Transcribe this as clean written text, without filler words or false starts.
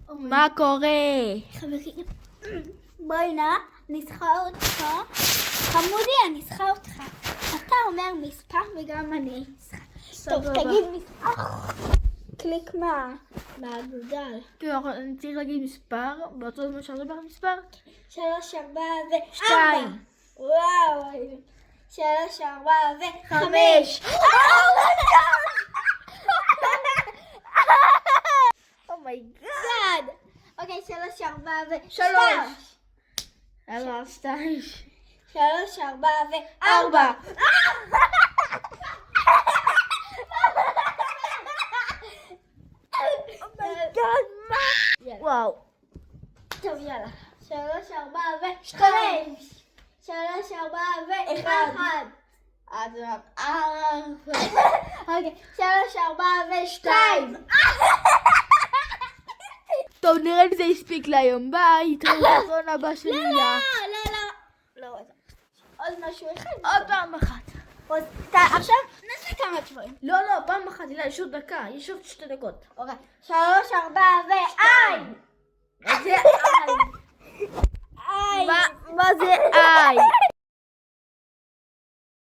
מה קורה? חברים, בואי נא, אני צריכה אותך. חמודי, אני צריכה אותך. אתה אומר מספר וגם אני צריכה. טוב, תגיד מספר. קליק מהגודל. אני צריך להגיד מספר, באותו זמן שאני מדבר מספר? 3, 4 ו... 2. וואו. 3, 4 ו... 5. אומייגאד. אוקיי, 3, 4 ו... 3. 2. 3, 4 ו... 4. אומייגאד, מה? וואו. טוב, יאללה. 3, 4 ו... 2. 3, 4 ו... 1. אז אוקיי, 3, 4 ו... 2. טוב, נראה לי זה הספיק להיום. ביי, תראה לסרטון הבא שלי. לא. עוד משהו אחד. עוד פעם אחת. עכשיו נעשה כמה דברים. לא, פעם אחת, יש עוד דקה, יש עוד 2 דקות. אוקיי, 3, 4 ו... מה זה איי? איי. מה זה איי?